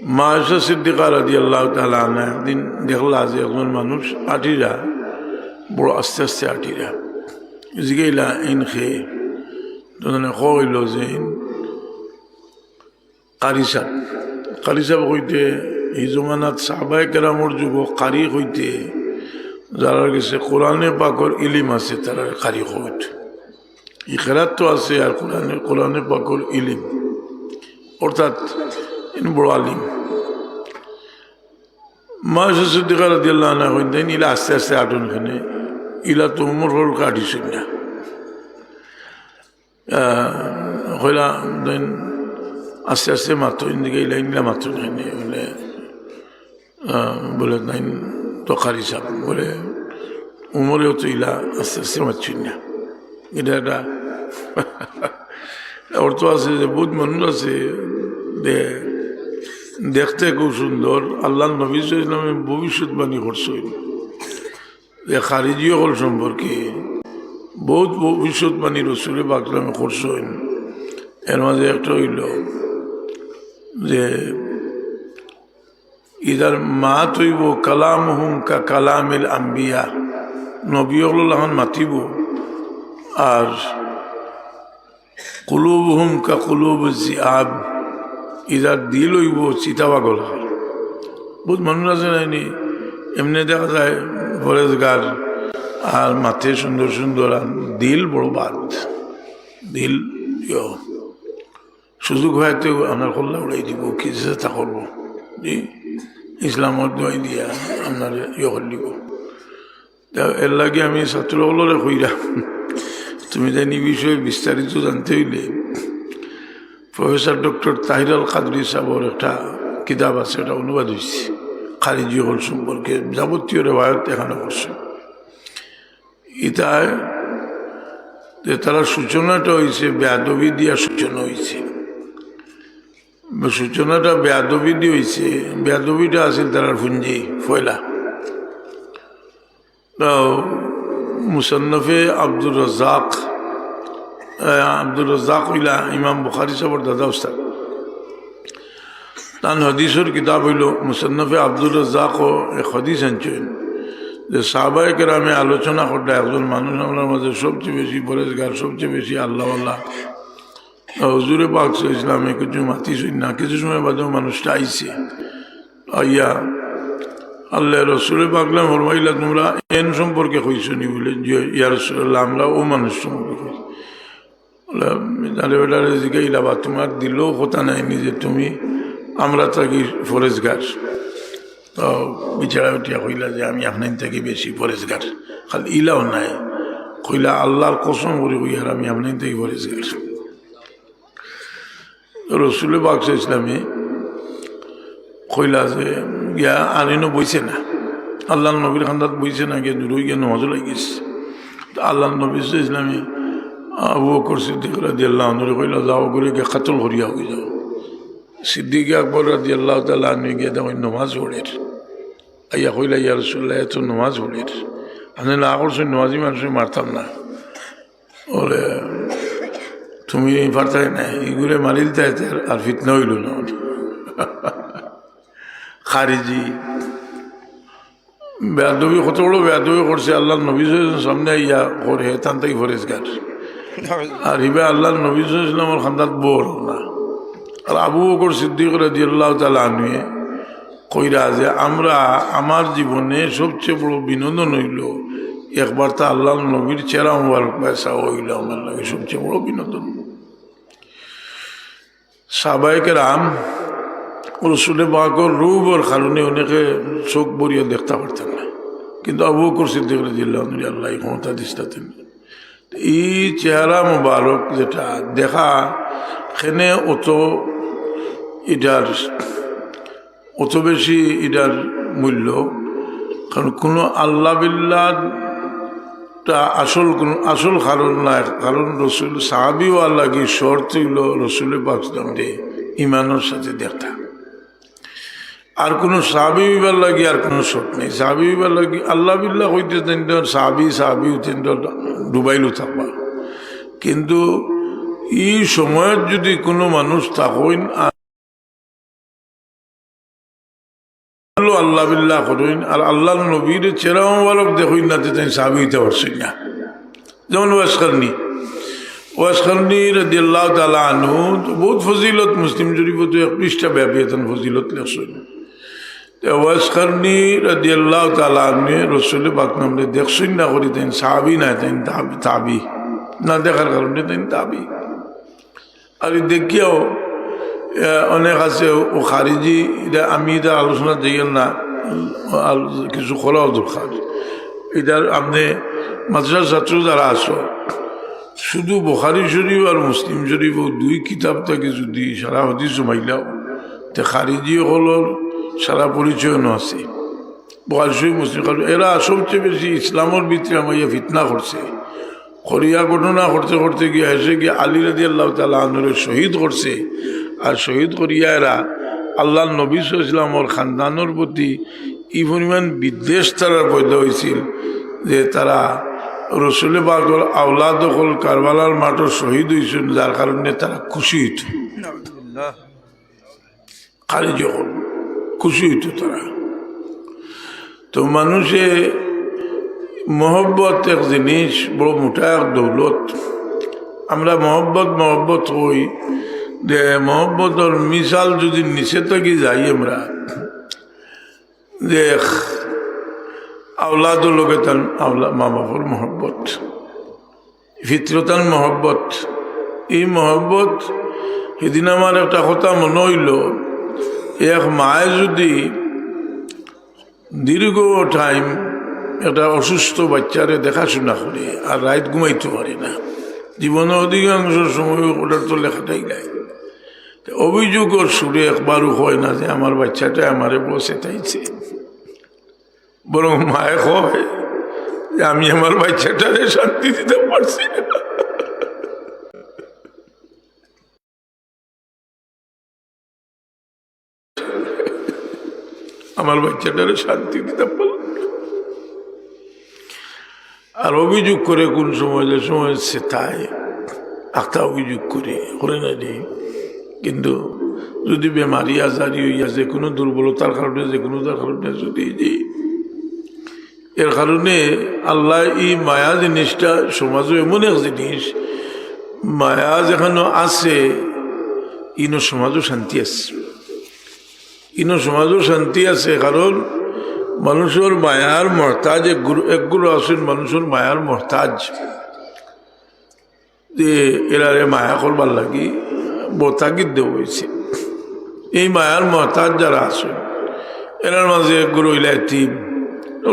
মা আয়েশা সিদ্দিকা রাদিয়াল্লাহু তাআলা আনহা একদিন দেখলা যে একজন মানুষ আটিরা বড় আস্তে আস্তে আটিরা জিগাইলা ইন খেয়ে তখন কইল যে কারি সাহেব হইতে এই জমানাত সাহাবায়ে কেরামর যুগ কারি হইতে যারা গেছে কোরআনে পাকর ইলিম আছে তারা কারি হইত ইখরাত তো আছে আর কোরআনে পাকর ইলিম অর্থাৎ বড় আলিম। মা আয়েশা সিদ্দিকা রাদিয়াল্লাহু আনহা হইতেন ইলা আস্তে আস্তে আটন খানে ইলা তো উমর হল কাটিছেন না হইলা দেন আস্তে আস্তে মাত্র ইন্দিকে ইলা ইংলা মাত্র খাইনি বলে বলে নাই তো কারি সাহেব বলে উমরেও তো ইলা আস্তে আস্তে মারছেন না এটা একটা অর্থ আছে যে বহুত মানুষ আছে দেখতে খুব সুন্দর আল্লাহ নবী ইসলামে ভবিষ্যৎবাণী করছেন যে খারিজি হল সম্পর্কে বহুত ভবিষ্যৎবাণী রসুলে বাকলামে করছেন। এর মাঝে একটা হইল যে ইদার মা তৈব কালাম হুম কা কালামিল আম্বিয়া নবী হলান মাতিব আর কুলুব হুম কা কুলুব জিআব ইদার দিল হইব চিতাবাগল বহুত মানুষ আছে নাইনি এমনি দেখা যায় ফরেজগার আর মাথে সুন্দর সুন্দর আর দিল বড় বাদ দিল সুযোগ হয়তো আপনার কল্লা উড়াই দিব কি চেষ্টা করবো জি ইসলামত দোয়াই দিয়া আপনার করলিব এর লাগে আমি ছাত্রগুলোরে কইরাম তুমি জানি বিষয়ে বিস্তারিত জানতে হইলে প্রফেসর ডক্টর তাহির আল কাদরি সাহেবের একটা কিতাব আছে এটা অনুবাদ হয়েছে খারিজি হল সম্পর্কে যাবতীয় রেওয়ায়ত এখানে করছে ইতায় যে তারা সূচনাটা হয়েছে বেয়াদবি দিয়া সূচনা হয়েছে সূচনাটা বেয়াদবি দিয়ে হয়েছে বেয়াদবিটা আছে তারা ফুঞ্জি ফয়লা মুসন্নফে আব্দুর রাজ্জাক হইলা ইমাম বুখারী সাহেবের দাদা উস্তাদ তান হদিসের কিতাব হইল মুসন্নফে আব্দুর রাজ্জাক ও এক হদিস আনছেন যে সাহাবায়ে কেরামে আলোচনা করতে একজন মানুষ আমার মাঝে সবচেয়ে বেশি পরেজগার সবচেয়ে বেশি আল্লাহ আল্লাহ হুজুরে পাক ইসলামে কিছু মাতিছেন না কিছু সময় বাদেও মানুষটা আইছে আইয়া আল্লাহ রসুলে পাকলাম ফরমাইলা তোমরা এন সম্পর্কে কইছো নি বলে ইয়া রাসূলুল্লাহ আমরা ও মানুষ সম্পর্কে কইছি বলে জিগাইলা বা তোমার দিলেও কথা নাই যে তুমি আমরা থাকি ফরেজগার তো বিচারা উঠিয়া কইলা যে আমি আপনার থেকে বেশি ফরেজগার খালি ইলাও নাই কইলা আল্লাহর কসম করে কইয়ার আমি আপনার থেকে ফরেজগার। রসুলে পাক ইসলামে কইলা যে গিয়া আনিনো বইছে না আল্লাহ নবীর খান্দাত বইছে না গিয়ে দূর গিয়ে নমাজ লাগিয়েছে তো আল্লাহ নবী ইসলামী আবু বকর সিদ্দিক রাদিয়াল্লাহু আনহু কইলা যাও করে গিয়ে কাতল করিয়া হয়ে যাও সিদ্দিক আকবর রাদিয়াল্লাহু তাআলা আনহু গিয়ে দেখো নমাজ পড়ের আইয়া কইলা ইয়া রাসূলুল্লাহ এত নমাজ পড়ের আপনি না করছেন নমাজি মানুষের মারতাম না বলে তুমি পারতাই না এগুলো মারিল তাই আর ফিতনা হইল না খারিজি বেয়াদবি কত বড় বেয়াদবি করছে আল্লাহ নবী সামনে ইয়া করে তান থেকে ফরেজগার আর ইবে আল্লাহ নবী ইসলামের খান্দাত বড় না আর আবু বকর সিদ্দিক রাদিয়াল্লাহু তাআলা আনহু কইরা যে আমরা আমার জীবনে সবচেয়ে বড় বিনোদন হইল একবার তা আল্লাহ নবীর চেহারা মুবারক পয়সা হইল আমার লাগে সবচেয়ে বড় বিনোদন। সাহাবায়ে কেরাম রসুলে পাকের রূপের কারণে অনেকে চোখ বরিয়ে দেখতে পারতেন না কিন্তু আবু বকর সিদ্দিক রাদিয়াল্লাহু আনহু আল্লাহ ক্ষমতা দিতেন এই চেহারা মুবারক যেটা দেখা এখানে অত বেশি এটার মূল্য কারণ কোনো আল্লাহ বিল্লাহটা আসল কারণ না কারণ রসুল সাহাবি ও আল্লাহ কি শর্ত হইল রসুলের পাক ইমানের সাথে দেখা আর কোনো সাহাবি বিবার লাগি আর কোনো শর্ট নেই সাহাবি বিবার লাগি আল্লাহ বিল্লাহ হইতে সাহাবি হইতেন ডুবাইলো থাকবা কিন্তু এই সময়ের যদি কোনো মানুষ থাকেন হলো আল্লাহ বিল্লাহ করেন আর আল্লাহ নবীর চেরা মোবারক দেখুন না তাই সাহাবী হইতে পারছেন না। যেমন ওয়াসকারনি রাদিয়াল্লাহু তাআলা আনহু বহুত ফজিলত, মুসলিম শরীফ তো 1 পৃষ্ঠা ব্যাপী এতন ফজিলত লেখছেন। ওয়াসকারনি রাদিয়াল্লাহু তাআলা আনহু রাসূল পাক নামে দেখছেন না করি তাই সাহাবী না, তাই তাবি না, দেখার কারণে তাই তাবি। আর দেখিও অনেক আছে ও খারিজি, এটা আমি এটা আলোচনা যাই না, কিছু খোলাও দরকার। এটার আপনি মাদ্রাসার ছাত্র যারা আছো, শুধু বুখারী শরীফ আর মুসলিম শরীফ 2 কিতাব থেকে যদি সারা হাদিস জমাইলাও তে খারিজি হলোর সারা পরিচয় না আছে। বুখারী শরীফ মুসলিম, এরা সবচেয়ে বেশি ইসলামের ভিতরে আমাইয়া ফিতনা করছে। খরিয়া ঘটনা করতে করতে গিয়ে এসে গিয়ে আলী রাদিয়াল্লাহু তাআলা আনহুর শহীদ করছে। আর শহীদ করিয়া এরা আল্লাহ নবী সাল্লাল্লাহু আলাইহি ওয়াসাল্লামের খানদানের প্রতি এই পরিমাণ বিদ্বেষ তারা পয়দা হয়েছিল যে তারা রসুল পাকের আওলাদ হল কারবালার মাঠে শহীদ হয়েছেন, যার কারণে তারা খুশি হইত। খালি যখন খুশি হইত তারা। তো মানুষে মহব্বত এক জিনিস, বড় মোটা এক দৌলত। আমরা মহব্বত হই যে মহব্বতর মিসাল যদি নিচে থাকি যাই আমরা যে আওলাদর লোকে তার মা বাবার মহব্বত, ফিতরতান মহব্বত। এই মহব্বত সেদিন আমার একটা কথা মনে হইল, এক মায়ে যদি দীর্ঘ টাইম একটা অসুস্থ বাচ্চারে দেখাশোনা করে আর রাত ঘুমাইতে পারে না, জীবনে অধিকাংশ সময় ওটার তো লেখাটাই নাই, অভিযোগের সুরে একবারও হয় না যে আমার বাচ্চাটা আমারে বসে তাইছে, বরং মায়ে হয় যে আমি আমার বাচ্চাটারে শান্তি দিতে পারছি না, আমার বাচ্চাটারে শান্তি দিতে পারলাম। আর অভিযোগ করে কোন সময়, যে সময় সে তাই একটা অভিযোগ করে না নেই। কিন্তু যদি বেমারি আজারি হইয়া যে কোনো দুর্বলতার কারণে, যে কোনো তার কারণে যদি এর কারণে আল্লাহ এই মায়া জিনিসটা সমাজও এমন এক জিনিস, মায়া যেখানে আছে ইনো সমাজও শান্তি আছে, ইনো সমাজও শান্তি আছে। কারণ মানুষের মায়ার মহতাজ একগুলো আছেন, মানুষের মায়ার মহতাজ, যে এরারে মায়া করবার লাগি বতাগিদ দেওয়া হয়েছে। এই মায়ার মহতাজ যারা আছেন এরার মাঝে একগুলো হইলা এতিম।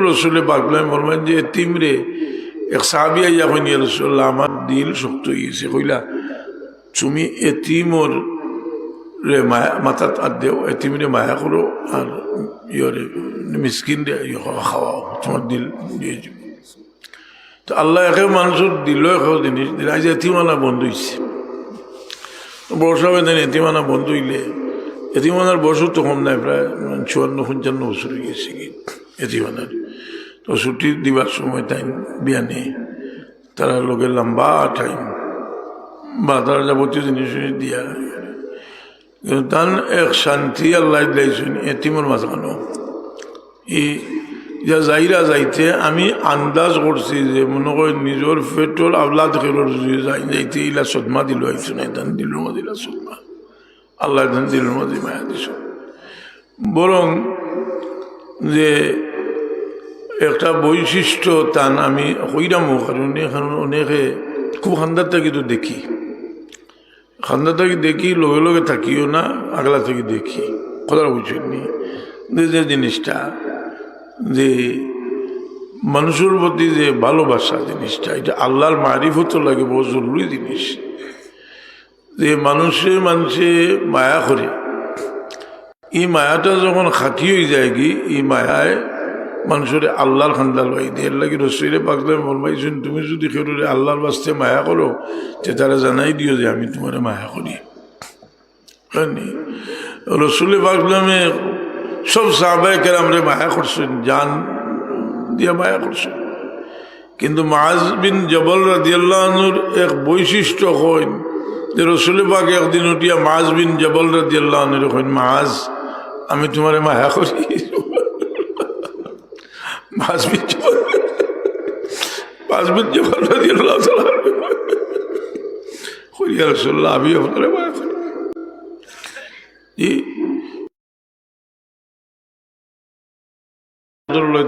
রসুলে পাকলাম বলবেন যে এতিম রে, এক সাহাবী আইয়া কইনি রসুল্লাহ আমার দিল শক্ত হয়ে গেছে, কইলা তুমি এতিমর রে মায়া মাথাত আর দেও, এতিমরে মায়া করো আর ইয়রে মিসকিন রে খাওয়াও, তোমার দিল দিয়ে যাবে। তো আল্লাহ একে মানুষের দিল এক জিনিস দিল। আজ এতিমানা বন্ধ হয়েছে, বড় সবাই দেন এতিমানা বন্ধ হইলে, এতিমানার বয়সও তো কম নাই, প্রায় 54-55 বছর হয়ে গেছে কি এতিমানার। তো ছুটি দিবার সময় টাইম বিয়া নেই, তারা লোকের লম্বা টাইম বা তারা যাবতীয় জিনিস দিয়া, কিন্তু তার এক শান্তি আল্লাহ দিয়েছেন এতিমর মাঝখানো। এই যা যাইরা যাইতে আমি আন্দাজ করছি যে মনে করি নিজের পেট্রোল আল্লাহ খেলোর যাইতে ইলা সদমা দিল আইছো না, তান দিল দিলা সদমা, আল্লাহ তান দিল মাঝে মায়া দিছ। বরং যে একটা বৈশিষ্ট্য তান আমি কইরামো, কারণ এখন অনেকে খুব খান্দার থেকে তো দেখি, খান্দা থেকে দেখি, লগে লগে থাকিও না, আগলা থেকে দেখি, কথা বুঝছেন যে জিনিসটা যে মানুষের প্রতি যে ভালোবাসা জিনিসটা, এটা আল্লাহর মারিফত লাগে, বহু জরুরি জিনিস। যে মানুষে মায়া করে, এই মায়াটা যখন খাকি হয়ে যায় কি, এই মায়ায় মানুষের আল্লাহর খান্দা লয় দিয়ে লাগে। রসুলে পাকলে বলবাইছেন তুমি যদি কেউ আল্লাহর বাস্তে মায়া করো, যে তারা জানাই দিও যে আমি তোমার মায়া করি। রসুলে পাকলামে সব সাহাবায়ে কেরামরে মায়া করছেন, জান দিয়া মায়া করছেন। কিন্তু মুআজ বিন জবল রাদিয়াল্লাহু আনহুর এক বৈশিষ্ট্য হয় যে রসুলে পাক একদিন উঠিয়া মুআজ বিন জবল রাদিয়াল্লাহু আনহুর কইন, মুআজ আমি তোমারে মায়া করি। পাঁচ মিনিট জবান রাদিয়াল্লাহু তাআলা ইয়া রাসূলুল্লাহ আমি আপনারে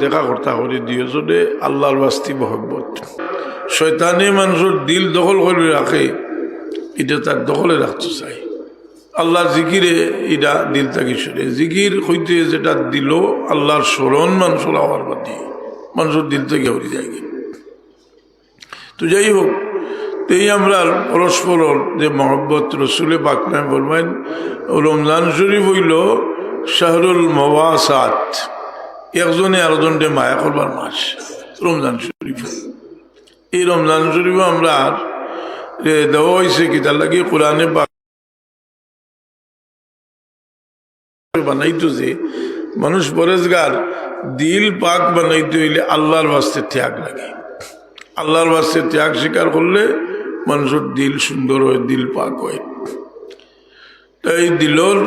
দেখা করতে করে দিয়েছে আল্লাহর বাস্তি মহব্বত। শয়তানি মানুষের দিল দখল করে রাখে, এটা তার দখলে রাখতে চাই। আল্লাহর জিকিরে এটা দিল থাকি সরে, জিকির হইতে যেটা দিল আল্লাহর স্মরণ মানুষের হওয়ার বাদে মানুষের দিল থেকে হয়ে যায়। তো যাই হোক, এই আমরা পরস্পরের যে মহব্বত রসুলে পাক বলবেন, রমজান শরীফ হইল শাহরুল মওয়াসাত, একজনে আরেকজনকে মায়া করবার মাস রমজান শরীফ। এই রমজান শরীফ আমরা দেওয়া হয়েছে কি তার লাগে কোরআনে বানাইতো যে মানুষ পরেজগার দিল পাক বানাইতে হইলে আল্লাহর বাস্তে ত্যাগ লাগে। আল্লাহর বাস্তে ত্যাগ স্বীকার করলে মানুষের দিল সুন্দর হয়, দিল পাক হয়। তো এই দিলর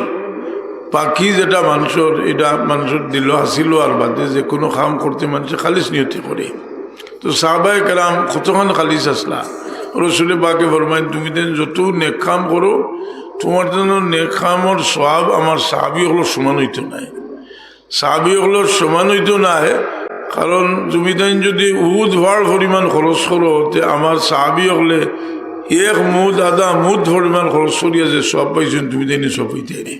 পাখি যেটা মানুষের, এটা মানুষের দিল আসিল আর বাদে যে কোনো কাম করতে মানুষ খালিস নিয়তে করে। তো সাহাবায়ে কেরাম কতক্ষণ খালিস আসলা, রসুলে পাকে ফরমাইন তুমি দেন যত নেক কাম করো তোমার জন্য নেক কামর সওয়াব আমার সাহাবী হলো সমান হইতো নাই। সাহাবী হলো সমান হইতো নাই, কারণ তুমি দেন যদি উহুদ ভাড় পরিমাণ খরচ করো তে আমার সাহাবী হলে এক মুদ আধা মুদ পরিমাণ খরচ করিয়া যে সব পাইছেন তুমি দেন সব হইতে নি।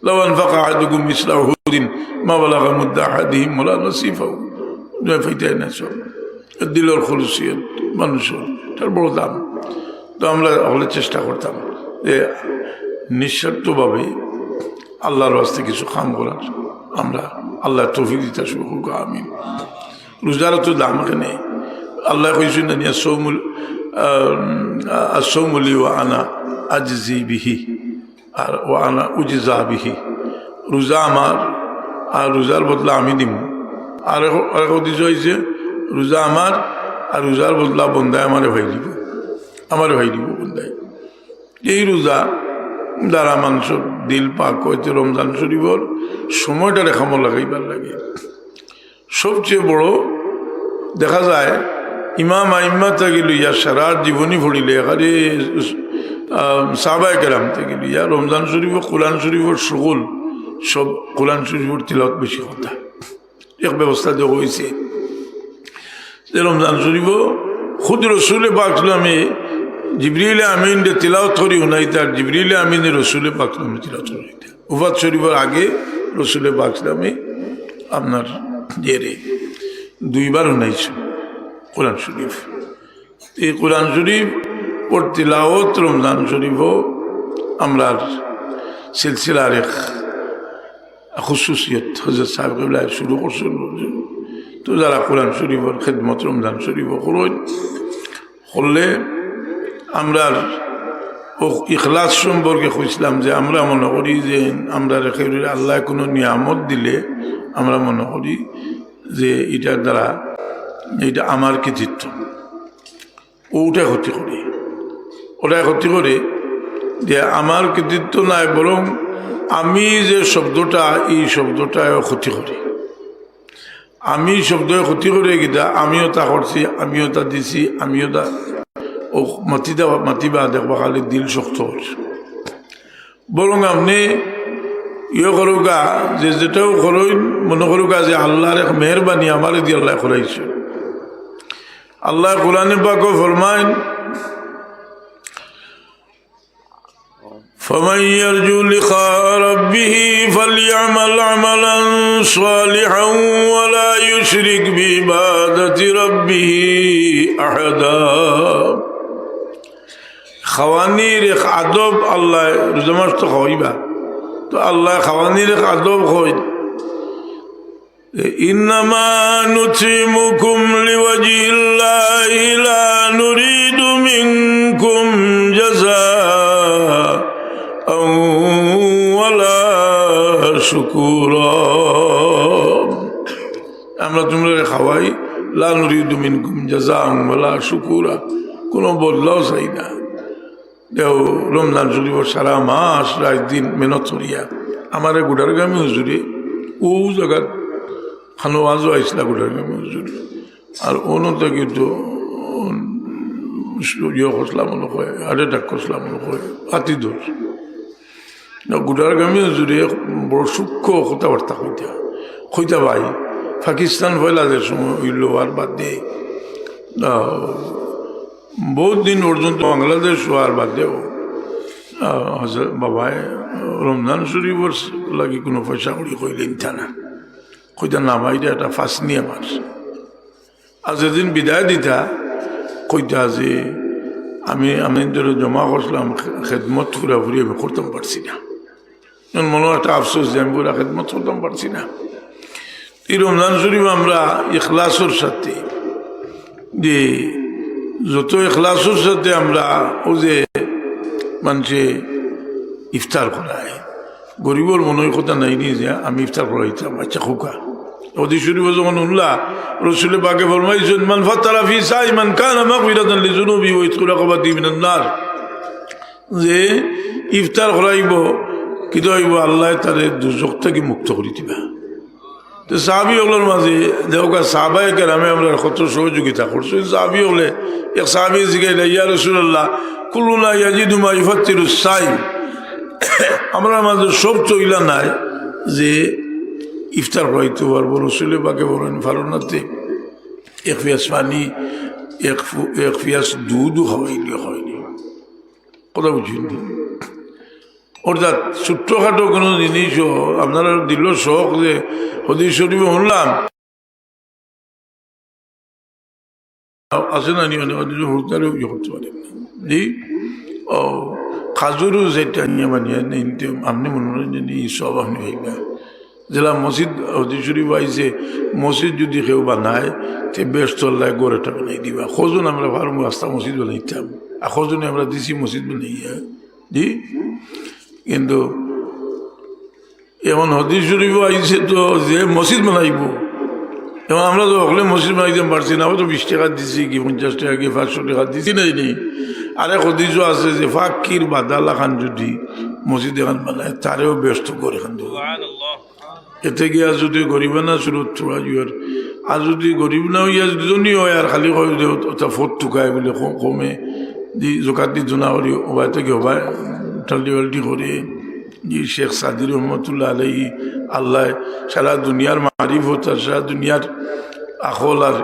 লাউ আনফাকা আহাদুকুম মিসলা উহুদিন মা বালাগা মুদ্দা আহাদিহিম ওয়ালা নাসিফাহু, পাইতে না সব। দিলের খরচিয়ত মানুষের তার বড় দাম। তো আমরা হলে চেষ্টা করতাম যে নিঃস্বার্থভাবে আল্লাহর রাস্তায় কিছু কাম করার, আমরা আল্লাহ তৌফিক দিতে শুরু করব। আমিন। রোজারও তো দাম এখানে আল্লাহ কইছেন না সৌমলি ও আনা আজজি বিহি আর ও আনা উজিজা বিহি, রোজা আমার আর রোজার বদলা আমি দিম। আর এক উদ্দেশ্য হয়েছে রোজা আমার আর রোজার বদলা বন্দায় আমারে ভাই দিব, আমারে ভাই দিব বন্দায়। এই রোজা দ্বারা মানুষের দিল পাক হইতে রমজান শরীফর সময়টা রেখামো লাগাইবার লাগে। সবচেয়ে বড় দেখা যায় ইমাম আইম্মা থেকে লইয়া সারা জীবনী ভরিলে এখানে সাহাবায়ে কেরাম থেকে লইয়া রমজান শরীফ কোরআন শরীফর সকল সব কোরআন শরীফর তিলাওয়াত বেশি কথা। এক ব্যবস্থা দেওয়া হয়েছে যে রমজান শরীফ খুদ রসুলে পাক সাল্লামে জিবরিল আমিন তিলাওয়াত করি উনাইতে, আর জিবরিল আমিন রসুলে পাক সাল্লামে তিলাওয়াত করিতে। উফাত শরীফের আগে রসুলে পাক সাল্লামে আপনার জেরে দুইবার উনাইছে কোরআন শরীফ। এই কোরআন শরীফ ওর তিলাওয়াত রমজান শরীফও আমরা সিলসিলার এক খুশুসিয়ত হযরত সাহেব কিবলা শুরু করছেন। তো যারা কোরআন শরীফের খেদমত রমজান শরীফ করলে আমরা ও ইখলাস সম্পর্কে খুঁজলাম যে আমরা মনে করি যে আমরা রেখে আল্লাহ কোনো নিয়ামত দিলে আমরা মনে করি যে এটার দ্বারা এটা আমার কৃতিত্ব, ওটা ক্ষতি করে, ওটা ক্ষতি করে যে আমার কৃতিত্ব নাই, বরং আমি যে শব্দটা এই শব্দটায় ক্ষতি করি। আমি শব্দ ক্ষতি করে গিয়া আমিও তা করছি, আমিও তা দিছি, আমিও তা ও মাতিবা দেখবা খালি দিল শক্ত হচ্ছে। বরং আপনি ইয়ে করুকা যে যেটাও করুন মনে করুকা যে আল্লাহর এক মেহরবানি আমার দিয়ে আল্লাহ করাইছে। আল্লাহ কোরআনে পাক ফরমায় فمن يرجو لقاء ربه فليعمل عملا صالحا ولا يشرك بعبادة ربه أحدا। খাওয়ানির এক আদব আল্লাহ রোজা মাস তো খাওয়াইবা, তো আল্লাহ খাওয়ানির এক আদব হয় ইন্নামা নুতিমুকুম লিওয়াজহিল্লাহি লা নুরিদু মিনকুম জাযাআন ওয়ালা শুকুরা। আমরা তোমরা খাওয়াই লা নুরিদু মিনকুম জাযাআন ওয়ালা শুকুরা, কোনো বদলাও চাই না। দেও রমজান শরীফ সারা মাস রাত দিন মেহনত করিয়া আমার গোটারগামী হুজুরে ও জায়গা খানোয়াজও আইসলা গুড়ারগামী হুজুর আর অন্য কিন্তু ইয়ে করছিলাম লোক হয় হার্ট অ্যাটাক করছিলাম লোক হয় হাতি দোষ গুড়ারগামী হুজুরে বড় সূক্ষ্ম কথাবার্তা হইতা ভাই পাকিস্তান ফয়লাদের সময় হইল আর বাদ দিয়ে বহুত দিন পর্যন্ত বাংলাদেশ হওয়ার বাদেও বাবায় রমজান শরীফর লাগে কোনো পয়সা করি কইলেন না কইতা না ভাই একটা ফাঁস নিয়ে আমার আর যেদিন বিদায় দিতা কইতা যে আমি ধরে জমা করছিলাম খেদমত ফুরাফুরি আমি করতাম পারছি না মনে একটা আফসোস যে আমি পুরা খেদমত করতাম পারছি না। এই রমজান শরীফ আমরা ইখলাসের সাথে যে যত ইখলাসের সাথে আমরা ও যে মানুষে ইফতার করায় গরিবর মনের কথা নাই নি যে আমি ইফতার করাইতাম আচ্ছা খোকা ওদি শরীফ যখন উল্লাহ রসুল পাকে ফরমাইছেন মান ফাতারা ফি সাইমান কানা মাগফিরাতান লিযুনুবি ওয়া ইতকু রাকাবাতি মিনান নার যে ইফতার করাইব কি হইব আল্লাহ তারে দুজক থেকে মুক্ত করে দিবা। তো সাহাবি ওগুলোর মাঝে দেখা সাহাবায়ে কেরামে আমরা কত সহযোগিতা করছি। সাহাবি হলে এক সাহাবি জিগাইলা ইয়া রাসূলুল্লাহ কুল্লুনা ইয়াজিদু মা ইফাত্তিরুস সাইম আমরা মাঝে সব চইলা নাই যে ইফতার করাইতে পারবো। রসুল পাকে বলেন ফারুনাতে এক ফিয়াস পানি এক ফিয়াস দুধও খাওয়াইলে হয়নি কথা বুঝিনি। অর্থাৎ ছোট্টখাটো কোনো জিনিসও আপনারা দিল শখ যে হদিস শরীফে শুনলাম আছে না নিয়ে হুড়তারেও ইয়ে করতে পারেন জি ও খাজুরও যেটা নিয়ে বানিয়ে আপনি মনোরঞ্জন সব আপনি ভাইবা যেটা মসজিদ হদিস শরীফ আইছে মসজিদ যদি কেউ বানায় তে বেশ চল্লায় গোড়াটা বানাই দিবা খোঁজন আমরা ভালো রাস্তা মসজিদ বানাইতাম আর খোঁজনে আমরা দিছি মসজিদ বানাইয়া জি। কিন্তু এখন হদিস শরীফ আইছে তো যে মসজিদ বানাইব এবং আমরা তো হলে মসজিদ বানাইতে পারছি না। তো 20 টাকা দিছি কি 50 টাকা কি 500 টাকা দিছি নাই নেই। আরেক হদিসও আছে যে ফাকির বাদালা খান যদি মসজিদ এখান বানায় তারেও ব্যস্ত করে খান এতে গিয়া যদি গরিব না শুরু থোড়া জুয়ার আর যদি গরিব না হইয়া যদি হয় আর খালি ফোট টুকায় বলে কমে দি জোকাত দি জোনা করি ওবাই থেকে ওবাই টাল্টি বাল্টি করে জি শেখ সাদি রহমতুল্লাহ আলাইহি আল্লাহ সারা দুনিয়ার মারিফত আর সারা দুনিয়ার আখল আর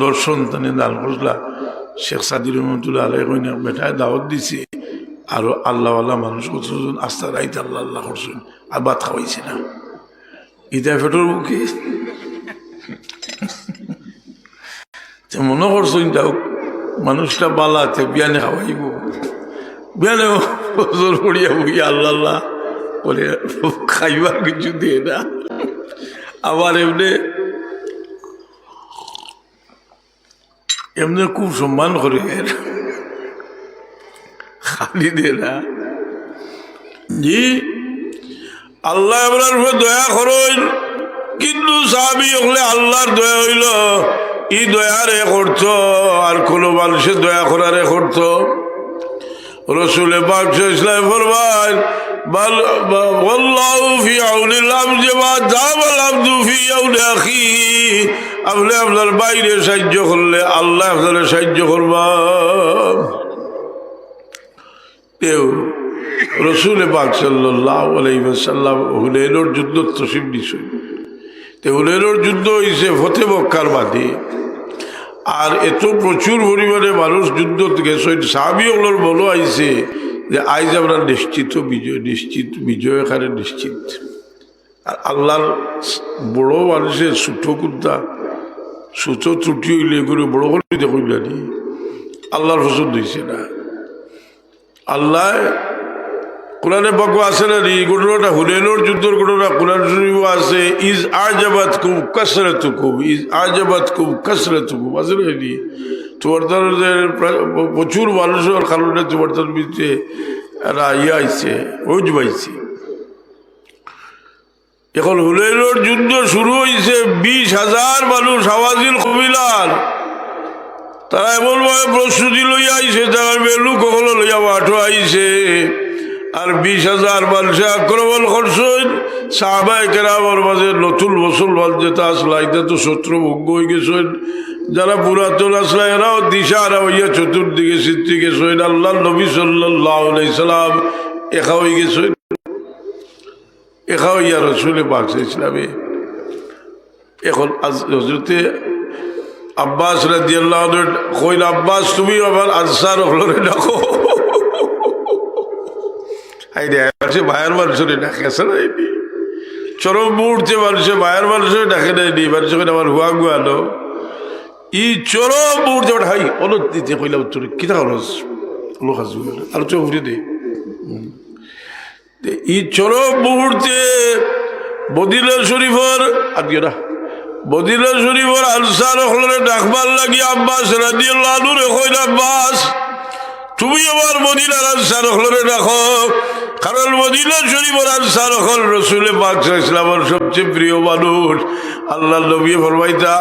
দর্শন তানে দান করলা। শেখ সাদি রহমতুল্লাহ আলাইহি কইনা বেটায় দাওয়াত দিছে আর আল্লাহওয়ালা মানুষ করছেন আস্তা রাইতে আল্লাহ আল্লাহ করছেন আর ভাত খাওয়াইছে না ইটা ফেটোর বুকে মনে করছেন যাও মানুষটা বালাতে বিয়ানে খাওয়াইব বিয়ানে জোর পড়িয়া বুঝি আল্লাহ আল্লাহ বলে খাইবার কিছু দিয়ে না। আবার এমনি এমনি খুব সম্মান করে খালি দে না জি আল্লাহ আপনার উপর দয়া করেন। কিন্তু সাহাবী হলে আল্লাহর দয়া হইল ই দয়ারে করত আর কোনো মানুষের দয়া করারে করত। রসুল পাক ইসলাম ফরমান ওয়াল্লাহু ফি আউনিল আবদি মা দামাল আবদু ফি আউনি আখি আপনি আপনার বাইরে সাহায্য করলে আল্লাহ আপনার সাহায্য করবা। কেউ রসুল পাক সাল্লাল্লাহু আলাইহি ওয়াসাল্লাম হুনাইনের যুদ্ধ তশরিফ দিছেন। তো হুনাইনের যুদ্ধ হইছে ফতে মক্কার বাদে আর এত প্রচুর পরিমাণে মানুষ যুদ্ধ গেছে সাহাবী ওগুলোর বলো আইছে যে আইজ আমরা নিশ্চিত বিজয় এখানে নিশ্চিত। আর আল্লাহর বড় মানুষের ছোট কুদ্দা ছোট ত্রুটি হইলে এগুলো বড় করে দেখি আল্লাহর পছন্দ হয়েছে না। আল্লাহ কোরআনে পাক আছে না এই ঘটনাটা হুনাইনের যুদ্ধের ঘটনা কোরআন শরীফ আছে ইজ আজাবাতকুম কাসরাতুকুম আছে না তোমার প্রচুর মানুষের কারণে তোমার তার ভিতরে আইছে রোজ পাইছে। এখন হুনাইনের যুদ্ধ শুরু হয়েছে 20,000 মানুষ হাওয়াজিন কবিলার তারা এমনভাবে প্রস্তুতি লইয়া আইছে তারা বেলু কখনো লইয়া মাঠো আইছে আর 20,000 মানুষে আক্রমণ করছেন। সাহাবায়ে কেরামের মাঝে নতুন মুসলমান যেটা আসলা এটা তো শত্রু ভঙ্গ হয়ে গেছেন। যারা পুরাতন আসলা এরাও দিশাহারা হইয়া চতুর্দিকে সিদ্ধি গেছেন। আল্লাহ নবী সাল্লাল্লাহু আলাইহি সাল্লাম একা হয়ে গেছেন, একা হইয়া রসুল পাক ইসলামে। এখন হযরতে আব্বাস রাদিয়াল্লাহু আনহু কইল, আব্বাস তুমি আবার আনসার হলরে ডাকো। ভাইয়ের মানুষের ডাকেছে না, চরম মুহূর্তে মানুষে ভাইয়ের মানুষের ডাকে নেয়নি। মানুষের আমার হুয়া গুয়ানো ই চরম মুহূর্তে হাই অনত দিতে কইলাম তোর কিতা খরচ আলোচনা ঘুরে দে। ই চরম মুহূর্তে মদিনা শরীফর আদিও না, মদিনা শরীফর আনসার হলরে ডাকবার লাগি আব্বাস রাদিয়াল্লাহু আনহু রে কইল, আব্বাস তুমি আমার মদিনার আনসার হলরে ডাকো, কারণ মদিনা শরীফের আনসার হল রাসূল পাক সাল্লাল্লাহু আলাইহি ওয়াসাল্লামের সবচেয়ে প্রিয় মানুষ। আল্লাহর নবী ফরমাইতা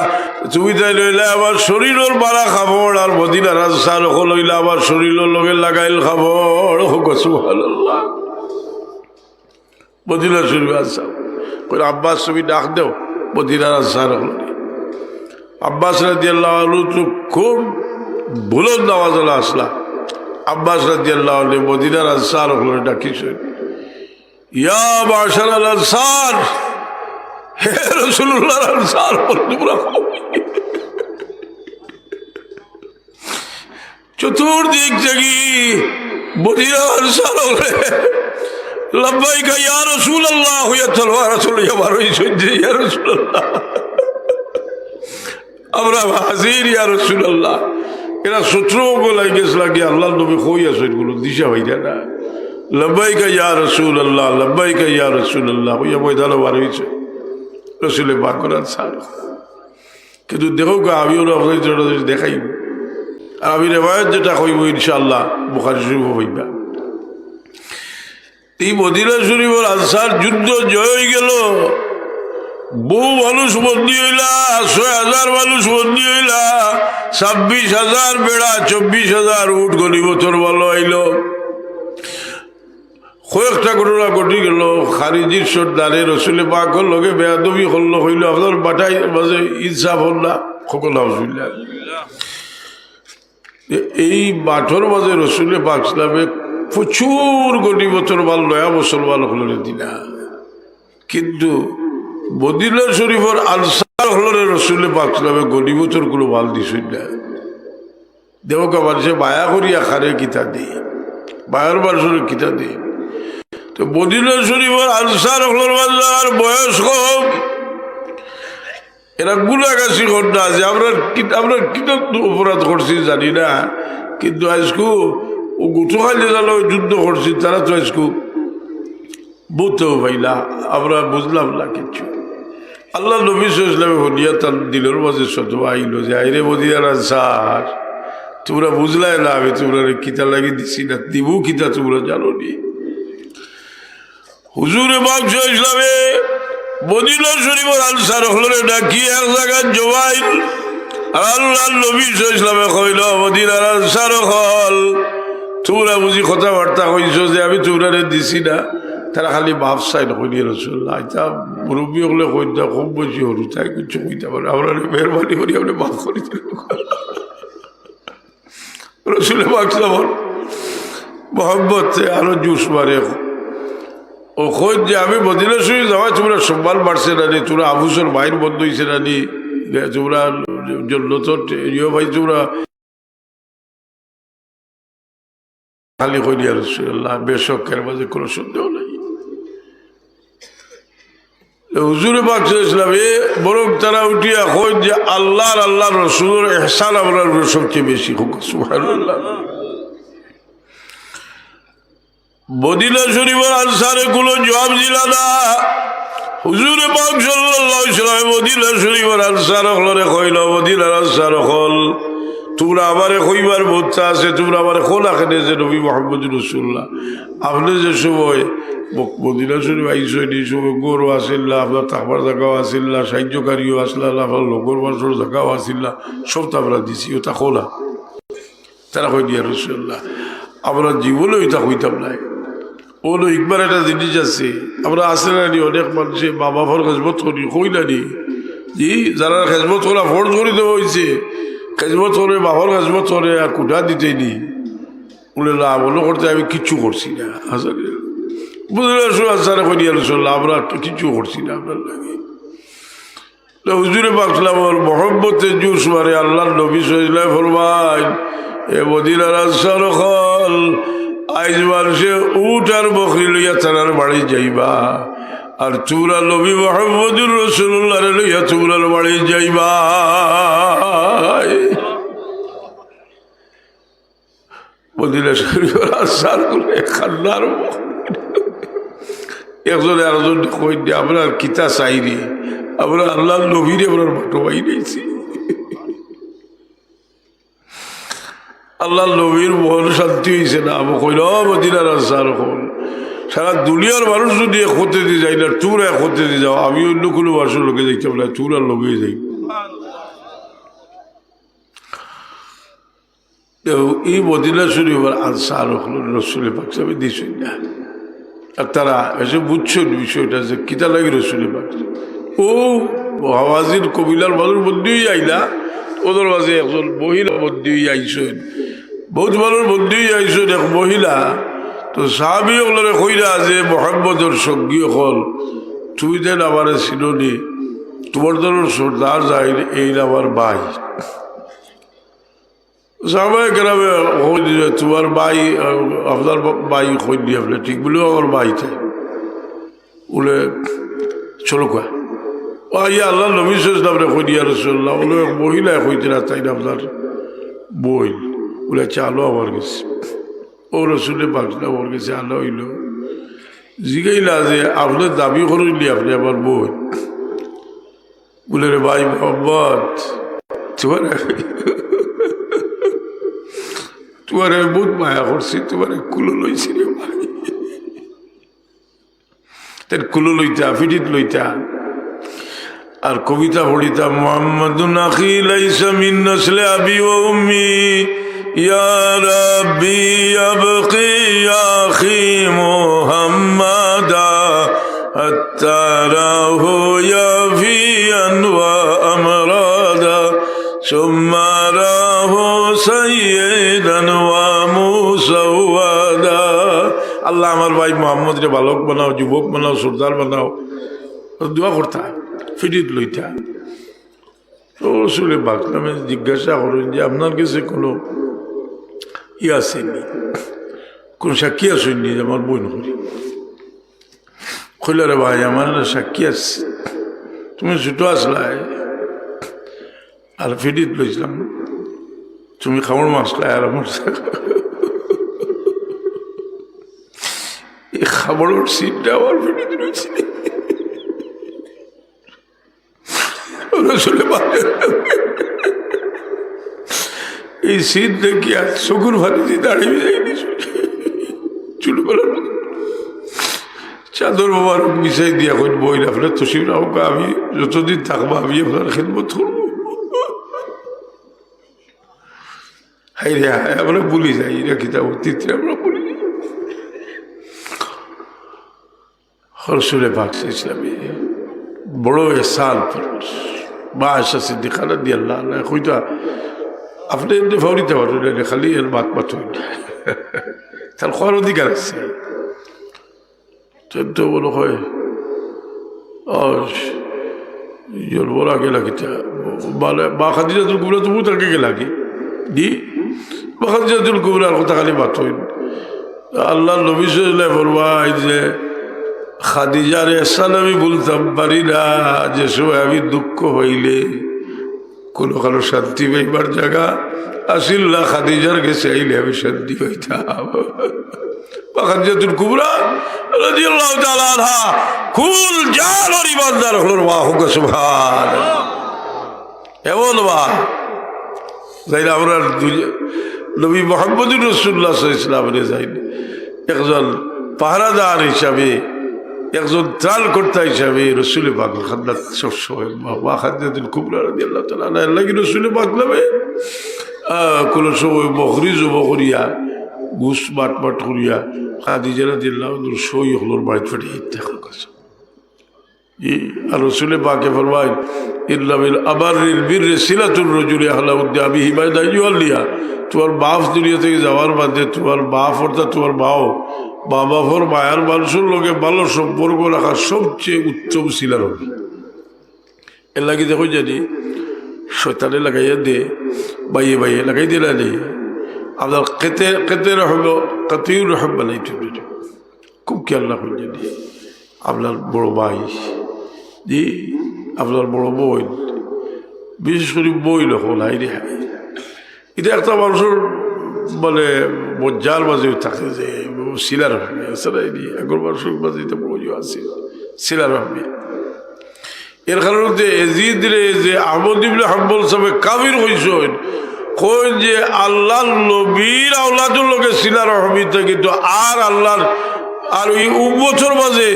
তুমি তাই লইলে আমার শরীরের বাড়া খাবড়, আর মদিনার আনসার হল হইলে আমার শরীরের লগে লাগাইল খাবড়। সুবহানাল্লাহ। মদিনা শরীফের আনসার কই আব্বাস তুমি ডাক দেও মদিনার আনসার হল। আব্বাস রাদিয়াল্লাহু আনহু তো খুব বুলন্দ আওয়াজ আসলা। আব্বাস রাদিয়াল্লাহু আনহু মদিনার আনসার হল ডাকিছেন, ইয়া মাশারাল আনসার, হে রাসূলুল্লাহর আনসার তোমরা। চতুর্দিক থেকে মদিনার আনসার হলে লব্বাইকা ইয়া রাসূলুল্লাহ, ইয়া তলওয়ার রাসূল ইয়া বারই সজ্জে ইয়া রাসূলুল্লাহ, আমরা হাজির ইয়া রাসূলুল্লাহ। এরা শত্রুও লাগেছে লাগে আল্লাহ নবী কই আছে এগুলো দিশা হইয়া না। লব্বাইকা ইয়া রাসূলুল্লাহ, লব্বাইকা ইয়া রাসূলুল্লাহ হইয়া ময়দানে বার হইছে রাসূলের পাক করার সার। কিন্তু দেখো আমিও দেখাই, আমি রেওয়ায়াত যেটা কইব ইনশাআল্লাহ বুখারী শরীফ হইবা। এই মদিনা শরীফের আনসার যুদ্ধ জয় হয়ে গেল, বহু মানুষ বন্দী হইলা, 6,000 মানুষ বন্দী হইলা, 26,000 বেড়া, 24,000 উঠ গনিমতের ভালো আইল। কয়েকটা ঘটনা ঘটি গেল। খারিজির সর্দারে রসুলে পাকের লগে বেয়াদবি হল, হইল আপনার বাটাই মাঝে ইনসাফ হল না। এই বাঠর মাঝে রসুলে পাক ইসলামে প্রচুর গনিমতের মাল নয়া মুসলমান হলের দিনা, কিন্তু মদিনা শরীফের আনসার হলের রসুলে পাক ইসলামে গনিমতের কোনো মাল দিছই না। দেবকা মানুষে মায়া করিয়া খারে কিতা দিয়ে, মায়ার মানুষের কিতা দিয়ে। তো মদিনা শরীফের আনসার হলের বাজার বয়স কম, এরা গুলাগাছি ঘটনা আছে। আমরা কিতাব অপরাধ করছি জানি না, কিন্তু আজকু ও গুটখালি জানো যুদ্ধ করছি, তারা তো আজকু বুঝতেও পাইলা, আমরা বুঝলাম না কিছু। আল্লাহ নবী সাল্লাল্লাহু আলাইহি ওয়াসাল্লাম হলিয়া তার দিলের মাঝে সতবা আইলো যে আইরে মদিনার আনসার, তোমরা বুঝলাই না আমি তোমরা কিতা লাগি দিছি না, দিব কিতা তোমরা জানো নি। হুজুরে পাক সাল্লাল্লাহু আলাইহি ওয়াসাল্লামে মদিনা শরীফের আনসার হলরে ডাকি এক জায়গায় জমাইল। আর আল্লাহ নবী সাল্লাল্লাহু আলাইহি ওয়াসাল্লাম কইল, মদিনার আনসার হল তোমরা বুঝি কথাবার্তা কইছো যে আমি তোমরা দিছি না। তারা খালি বাপ সাইড কইনি রাসূলুল্লাহ, এটা মুরব্বী হলে কইতা খুব বেশি হরু তাই কিছু কইতে পারে, আমরা মেহরবানি করি আপনি মাফ করে দিন। রাসূলের পাক সাল্লাল্লাহু মোহাম্মতে আরো জুস মারে ও খোঁজ যে আমি মদিনা শরীফ যাওয়া, তোমরা সম্মান বাড়ছে না নি, তোমরা আবুসর ভাইয়ের বন্ধ হয়েছে না নি, তোমরা নতুন ইয়ে ভাই তোমরা খালি কইনি রাসূলুল্লাহ, বেশকের মাঝে কোনো সন্দেহ নাই। হুজুরে পাক সাল্লাল্লাহু আলাইহি ওয়াসাল্লাম বরং তারা উঠিয়া খোঁজ যে আল্লাহ রসুলের ইহসান আমরা সবচেয়ে বেশি। সুবহানাল্লাহ। মদিনা শরীফের আনসারে কোনো জবাব দিল না। হুজুরে পাক সাল্লাল্লাহু আলাইহি ওয়াসাল্লাম মদিনা শরীফের আনসার হলরে কইল, মদিনার আনসার হল তোমরা আমারে কইবার বোধটা আছে, তোমরা আমারে খোলা খেলে যে নবী মুহাম্মদ রাসূলুল্লাহ আপনি যে সময় মদিনা শরীফ আইসই নি, সময় গরু আসিল না, আপনার থাকবার জায়গাও আসিল না, সাহায্যকারীও আসলা না, আপনার লোকর মানুষের জায়গাও আসিল না, সব তো আমরা দিছি, ওটা খোলা। তারা কই দিয়া রাসূলুল্লাহ আমরা জীবনে ওইটা হইতাম নাই, ওলো একবার একটা জিনিস আছে, আমরা আসে না নি অনেক মানুষে বাবা ফর খেজমত করি কই না নি জি, যারা খেজমত করা ফোর্স করে দেওয়া হয়েছে, খেজমত করে বাবার খেজমত করে আর কুঠা দিতে নি বলে লাভ হলো করতে আমি কিচ্ছু করছি না। আসলে বুঝলে আসারা করি আলোচনা আমরা কিচ্ছু করছি না আপনার লাগে। হুজুরে পাকলাম ওর মহব্বতের জুস মারে আল্লাহ নবী সজলায় ফরমায় এ মদিনার আনসার হল আইজ মানুষে উঠ আর বকরি লইয়া তারার বাড়ি যাইবা, আর তোমরা নবী মুহাম্মদুর রাসূলুল্লাহ লইয়া তোমরার বাড়ি যাইবা। মদিনা শরীফের আনসার করে খান্নার একজন আরেকজন কই দিয়ে আপনার কিতা চাইনি, আমরা আল্লাহ নবীরে আপনার বটবাই নিয়েছি। আল্লাহ নবীর মন শান্তি হয়েছে না, আমি কইল মদিনার আনসার হল সারা দুনিয়ার মানুষ যদি এক হতে দিয়ে যাই না, তোমরা এক হতে দিয়ে যাও, আমি অন্য কোনো মানুষের লোকে যাইতাম না, তোমরা লোকে যাই। এই মদিনা শরীফের আনসার হল রসুল পাক সাহেব দিয়েছেন না, আর তারা এসে বুঝছেন বিষয়টা যে কিতা লাগে রসুল পাক ও হাওয়াজির কবিলার মানুষ মধ্যেই আইলা, ওদের মাঝে একজন মহিলা মধ্যেই আইসেন, বহুত মানুষ মধ্যেই আইসেন এক মহিলা। তো সাহাবি ওগুলো কইরা যে মোহাম্মদের সঙ্গী হল তুই দেন আমার সিনোনি, তোমার ধরুন সর্দার যাই এই আমার ভাই। সবাই গ্রামে তোমার ভাই আপনার ভাই কইনি আপনি ঠিক বলেও আমার ভাই চাই বলে চলো কয়া ইয়া আল্লাহ নবী সাল্লাল্লাহু আলাইহি রাসূলুল্লাহ বলে মহিলা কইতে না তাই না আপনার বই বলে চালো আমার কাছে। ও রসুলের পাকনা আমার কাছে আলো হইল, জিগাইলা যে আপনার দাবি করলি আপনি আমার বই বলে রে ভাই মোহাম্মদ তোমার বহুত মায়া করছি, তোমার কুলো লইছি রে ভাই, তার কুলো লইতা ফিটিত লইতা আর কবিতা পড়িতা মুহাম্মাদুন আখি লাইসা মিন নসলে আবি ওয়া উম্মি ইয়া রাব্বি আবকি আখি মুহাম্মাদা আত্তারাহু ইয়াফিয়ান ওয়া আমরাদা সুম্মারাহু সাইয়্যিদান ওয়া মুসাওয়াদা। আল্লাহ আমার ভাই মোহাম্মদ রে বালক বানাও, যুবক বানাও, সর্দার বানাও, দোয়া করতা ফিরিত লইতা। তো রসুলের বাকলামে জিজ্ঞাসা করেন যে আপনার কাছে কোনো ই আসেনি, কোন সাক্ষী আসেননি যে আমার বোন করি? কইল রে ভাই আমার সাক্ষী আছে, তুমি ছুটো আসলাই আর ফিরিত লইছিলাম, তুমি খাবার মাসলাই আর আমার এই খাবারের সিটটা আমার ফিরিত রয়েছে। এই শীত দেখি আর চকুর ভাতিতে দাঁড়িয়ে যায়নি, চুলবেলার চাদর বাবার মিশাই দিয়া কই বই আপনার তসির হোক, আমি যতদিন থাকবো আমি আপনার খেদমত করবো। হাই রে হায় আমরা ভুলি যাই, এটা কিতাব অতীতে আমরা ভুলি যাই। রসুল পাক ইসলামী বড় এহসান মা আয়েশা সিদ্দিকা রাদিয়াল্লাহু আনহা কইতা আপনি এমনি ফাউরিতে পারেন খালি এর বাত বাত হই না, তার খাওয়ার অধিকার আছে। তো বলো হয় আর বলা গেলা কিতা বা খাদিজাতুল কুবরা তো বহুত আগে গেলা কি জি, বা খাদিজাতুল কুবরার কথা খালি বাত হই। আল্লাহ নবী সাল্লাল্লাহু আলাইহি ফরমায় যে খাদিজার এহসান আমি বলতাম পারি না, যে সময় আমি দুঃখ হইলে কোনো কারো শান্তি পাইবার জায়গা আসিল না, খাদিজার কাছে আইলে আমি শান্তি পাইতাম। খাদিজাতুল কুবরা রাদিয়াল্লাহু তাআলা আনহা কুল জালোর ইমানদার হলোর মা হোক সুবহানাল্লাহ। এমন মা যাই আমরা নবী মুহাম্মদুর রাসূলুল্লাহ সাল্লাল্লাহু আলাইহি ওয়াসাল্লাম যাইনি একজন পাহারাদার হিসাবে, একজন ত্রাল কর্তা হিসাবে রসুল পাক খান্নাত সবসময় মা খাদিজাতুল কুবরা রাদিয়াল্লাহু তাআলা আনহা লাগি রসুল পাক নামে কোনো সময় বকরি জব করিয়া ঘুষ মাট করিয়া খাদিজা রাদিয়াল্লাহু আনহা সই হলোর বাড়িতে ফেটে ইত্তেখাল করছে আর রসুলে পাকে ফরমায় ইল্লা বিল আবারিল বিররি সিলাতুর রাজুলি আহলা উদ্দাবিহি বাইদা ইউআল্লিয়া তোমার বাপ দুনিয়া থেকে যাওয়ার বাদে তোমার বাপ অর্থাৎ তোমার বাও বাবা ফর মায়ার মানুষের লোকে ভালো সম্পর্ক রাখার সবচেয়ে উত্তম শিলার হবে এর লাগে দেখো জানি শয়তানে লাগাইয়া দে বাইয়ে বাইয়ে লাগাই দিলা নি আপনার কেতে রহম কাতিউর রহম বানাইতে খুব খেয়াল রাখুন জানি আপনার বড় ভাই জি আপনার বড় বোন বিশেষ করে বই লখন হাইরে হাই এটা একটা মানুষের মানে মজ্জার মাঝে থাকে যে শিলার হবে এখন মানুষের মাঝে বই আছে শিলার হবে এর কারণে যে এজিদ রে যে আহমদ ইবনে হাম্বল সাহেব কাবির হইছেন কই যে আল্লাহর নবীর আওলাদের লোকে শিলার হবিতে কিন্তু আর আল্লাহর আর ওই উম্মতের মাঝে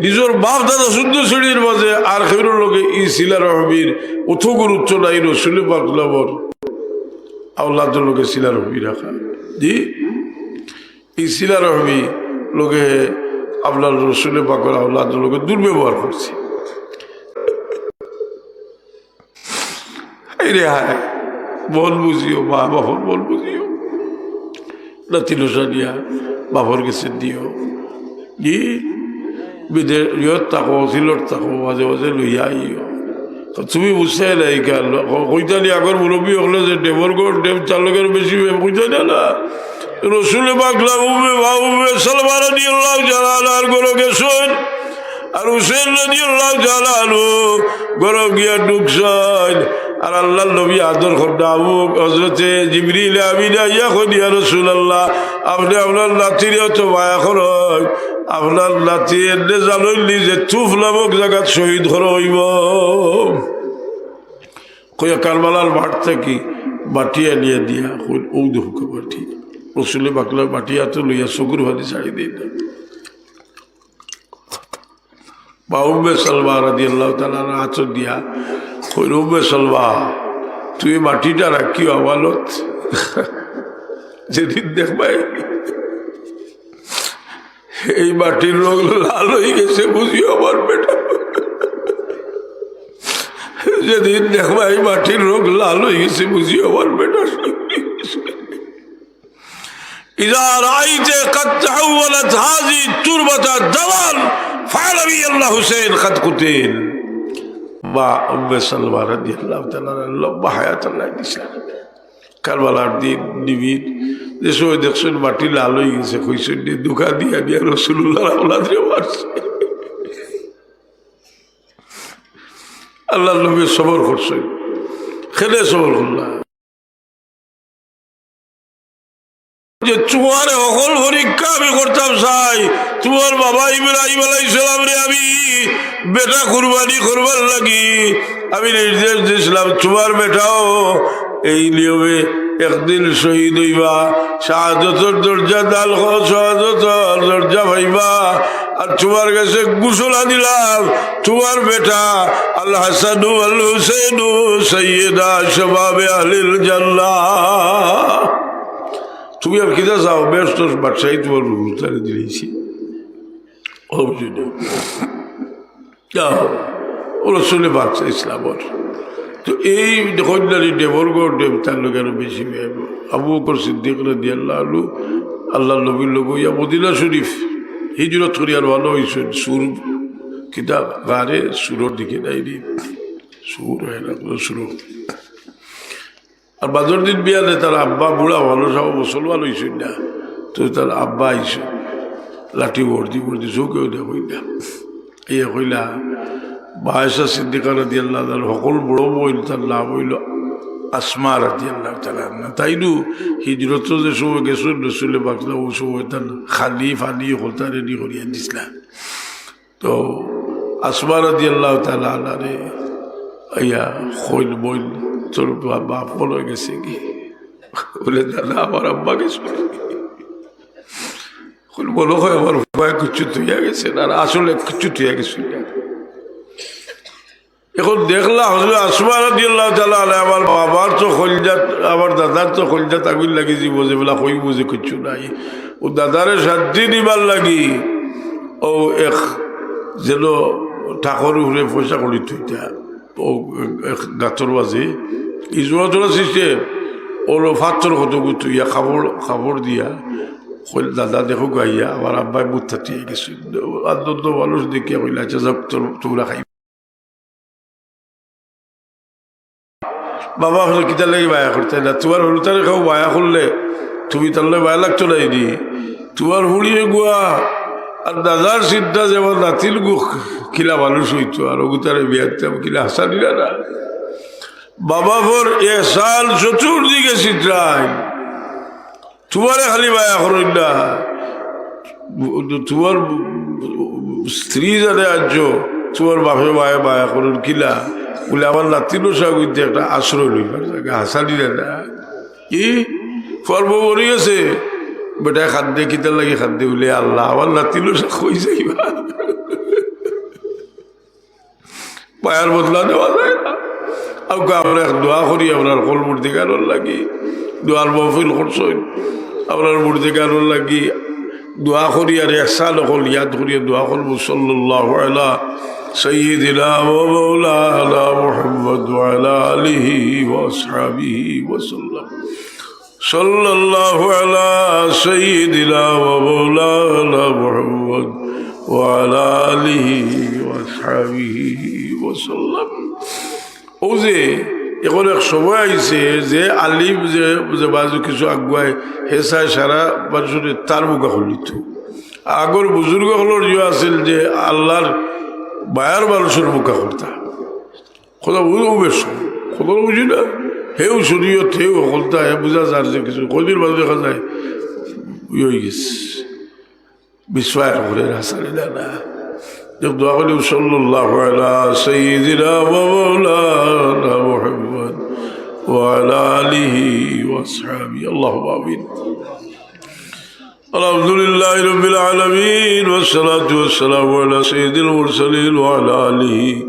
নিজের বাপ দাদা শুদ্ধ শ্রেণীর মাঝে আর খেবির লোকে ই শিলার হবির অত গুরুত্ব নাই রসুল পাক নবর আওলাদের লোকে শিলার হবি রাখা জি এই শিলার হবি লোকে আপনার রসুল পাকের আওলাদের লোকে দুর্ব্যবহার করছে রে হায় বল বুঝিও মা বাপর বল বুঝিও লাতিলসা দিয়া বাপর গেছে দিও জি বিদেশ থাকো সিলট থাকো মাঝে মাঝে লইয়া আইও তুমি বুঝতে নাই কেন কইতালি আগর মুরব্বী হলে যে ডেবরগড় ডেব চালকের বেশি কইতালি না রসুল পাকলা উমে বাউমে সালমান রাদিয়াল্লাহু তাআলা আর গরো গেছেন আর হুসেন রাদিয়াল্লাহু তাআলা গরো গিয়া ঢুকছেন আর আল্লাহ নবী আদর করতে আবু হজরতে জিবরিল আমিন ইয়া কইয়া রাসূলুল্লাহ আপনি আপনার নাতির তো মায়া করেন আপনার নাতি এনে জানলি যে তুফ নামক জায়গা শহীদ হর হইব কইয়া কারবালার মাঠ থেকে বাটিয়া নিয়ে দিয়া ও দুঃখ বাটি রসুলে বাকলা বাটিয়া তো লইয়া চকুর ভাতি ছাড়ি দিই না বা উম্মে সালমা রাদিয়াল্লাহু তাআলা আচর দিয়া কই উম্মে সালমা তুই মাটিটা রাখিও আমানত যেদিন দেখবাই এই মাটির রোগ লাল হয়ে গেছে বুঝিও আমার বেটা যেদিন দেখবা এই মাটির রোগ লাল হয়ে গেছে বুঝিও আমার বেটা إذا رأيت قد تحولت هذه التربة دما فاعلم أن حسين قد قتل বা উম্মে সালমা রাদিয়াল্লাহু তাআলা লম্বা হায়াত আল্লাহ দিয়েছেন কারবালার দিন নিবিড় যে সময় দেখছেন মাটি লাল হয়ে গেছে কইছেন দুঃখা দিয়া দিয়া রাসূলুল্লাহর আওলাদরে মারছে আল্লাহর নবী সবর করছেন খেলে সবর করলা যে তোমার সকল পরীক্ষা আমি করতাম চাই তোমার বাবা ইব্রাহিম আলাইহিস সালাম রে আমি বেটা কুরবানি করবার লাগি আমি নির্দেশ দিয়েছিলাম তোমার বেটাও এই নিয়মে একদিন শহীদ হইবা শাহাদতের দরজা দাল শাহাদতের দরজা ভাইবা আর তোমার কাছে ঘোষণা দিলাম তোমার বেটা আল হাসানু আল হুসেনু সাইয়্যিদা শাবাবে আহলিল জান্নাহ তুমি আর কিনা যাও ব্যস্ত বাদশাহী তোমার রুতারে দিয়েছি ওরা শুনে বাচ্চা ইসলামর তো এই কন্যারি দেবরগড় দেব তার লোক আরো বেশি আবু বকর সিদ্দিক রাদিয়াল্লাহু আনহু আল্লাহ নবীর লোক ইয়া মদিনা শরীফ হিজরত করি আর ভালো হয়েছে সুর কিতাব গারে সুরর দিকে যায়নি সুর হয় না সুর আর বাদর দিন বিয়াতে তার আব্বা বুড়া ভালো সব মুসলমান হয়েছেন না তো তার আব্বা আইসে লাঠি ভর্তি ভর্তি চোখেও দেখই না এই কইলা বায়েশা সিদ্দিকা রাদিয়াল্লাহু তাআলা সকল বড় বইল তার নাম হইল আসমা রাদিয়াল্লাহু তাআলা তাইনু হিজরত যে সময় গেছেন রসুল পাকলা ও সময় তার খালি ফালি হলতা রেডি করিয়া দিছিলাম তো আসমা রাদিয়াল্লাহু তাআলা রে ইয়া কইল বইল তোর বাপ বলে গেছে কি বলে দাদা আমার আব্বা গেছে বলো হয় আমার ভয় কিছু তুইয়া গেছে আর আসলে কিছু তুইয়া গেছে এখন দেখলাম হজরত আসমা রাদিয়াল্লাহু তাআলা আনহা আমার বাবার তো খলজাত আমার দাদার তো খলজাত আগুন লাগি যাব যে বলা কই বুঝে কিছু নাই ও দাদারে শান্তি দিবার লাগি ও এক যেন ঠাকুর উপরে পয়সা করি থইতা ও গাছর বাজে ইজোড়া জোড়া সিস্টেম ওর ফাত্তর কত গুতো ইয়া খাবর দিয়া দাদা দেখো গাইয়া আমার আব্বাই বুথ থাকিয়ে গেছে আদ্য মানুষ দেখিয়া কইলা আচ্ছা যাক তোমরা খাই বাবা হলো কিতার লাগে বায়া করতে না তোমার হলু তারে খাও বায়া করলে তুমি তাহলে বায়া লাগতো না এদি তোমার হুড়িয়ে গুয়া আর দাদার সিদ্ধা যেমন নাতিল গু কিলা মানুষ হইতো আর ওগুতারে বিয়াতে কিলা হাসা দিলা না বাবা ফোর এ সাল চতুর্দিকে সিদ্ধাই তোমারে খালি বায়া করেন না তোমার স্ত্রী জানে আজ তোমার বাপে বায়া বায়া করেন কিলা বলে আমার নাতিনও সাগুইতে একটা আশ্রয় লইবার জায়গা হাসানি না কি পর্ব বলি আছে বেটা খাদ্যে কিতার লাগে খাদ্যে বলে আল্লাহ আমার নাতিনও কই যাইবা পায়ার বদলা দেওয়া যায় না আমরা দোয়া করি আপনার কল মূর্তি গানোর লাগি দোয়ার মহফিল করছেন আপনার মূর্তি গানোর লাগি দোয়া করি আর একসাল হল ইয়াদ করিয়া দোয়া করবো সাল্লাল্লাহু আলা سيدنا ومولانا محمد وعلى آله وأصحابه وسلم صلى الله على سيدنا ومولانا محمد وعلى آله وأصحابه وسلم ও যে এখন এক সময় আইছে যে আলিম যে বাজু কিছু আগুয়ায় হেসায় সারা বাজুরে তার মুখা হলিত আগর বুজুর্গ হলোর যে আছিল যে আল্লাহর বায়ার মানুষের মুখা করতা কথা বেশ কথা বুঝি না হেউ শরীয়ত হেউ হলতা হে বুঝা যার যে কিছু কদিন বাজু দেখা যায় ইয়ে হয়ে গেছে বিশ্বাস করে হাসানি না جب دعوة صلى الله على سيدنا ومولانا محمد وعلى آله وأصحابه اللهم آمين الحمد لله رب العالمين والصلاة والسلام على سيد المرسلين وعلى آله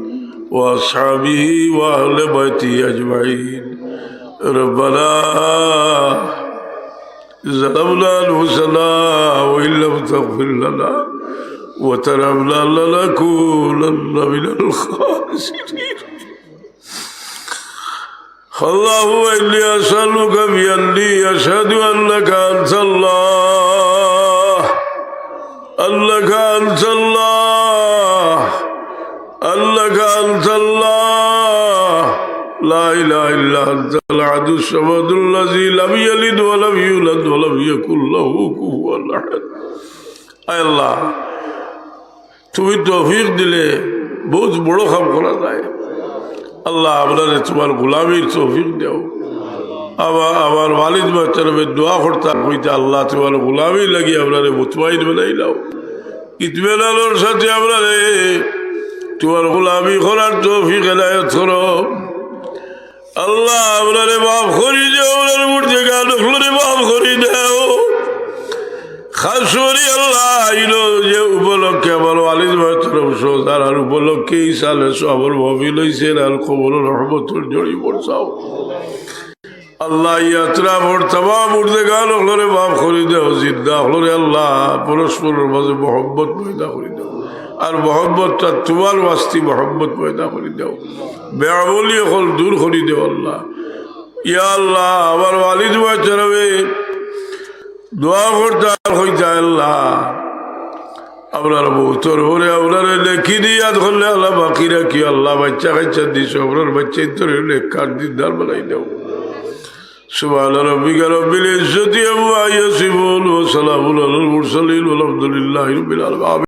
وأصحابه وأهل بيته أجمعين ربنا ظلمنا أنفسنا وإن لم تغفر لنا وترحمنا لنكونن من الخاسرين اللهم إني أسألك بأني أشهد أنك أنت الله أنك أنت الله أنك أنت الله لا إله إلا أنت الأحد الصمد الذي لم يلد ولم يولد ولم يكن له كفوا أحد أي الله তুমি তৌফিক দিলে বহুত বড় কাম করা যায় আল্লাহ আপনারে তোমার গোলামির তৌফিক দেও আমার ওয়ালিদ বাচ্চার দোয়া করতাম হইতে আল্লাহ তোমার গোলামি লাগি আপনারে মুতমাইন বানাই দাও ইতমেনানোর সাথে আপনারে তোমার গোলামি করার তৌফিক এনায়েত করো আল্লাহ আপনারে মাফ করি দেও আপনার মূর্তি গান মাফ করি দেও খাস করি আল্লাহ আইলো যে উপলক্ষে আমার ওয়ালিদ ভাইয়ের সোজার আর উপলক্ষে এই সালে সবর মহফিল হয়েছে আর কবর রহমতুল জড়ি পড়ছাও আল্লাহ ইয়াত্রা ভোর তামাম উর্দে গান হলরে মাফ করে দেও জিদ্দা হলরে আল্লাহ পরস্পরের মাঝে মহব্বত পয়দা করে দেও আর মহব্বতটা তোমার বাস্তি মহব্বত পয়দা করে দেও বেআমলি হল দূর করে দেও আল্লাহ ইয়া আল্লাহ আমার ওয়ালিদ ভাই চালাবে দোয়া করতে হইতে আল্লাহ আপনার বউতর ভরে আপনার লেখি দিয়া ধরলে আল্লাহ বাকি রাখি আল্লাহ বাচ্চা কাচ্চা দিস আপনার বাচ্চা তোর লেখার দিনদার বানাই দেও সুবহান রাব্বিকা রব্বিল ইজ্জতি আম্মা ইয়াসিফুন ওয়া সালামুন আলাল মুরসালিন ওয়া আলহামদুলিল্লাহি রাব্বিল আলামিন।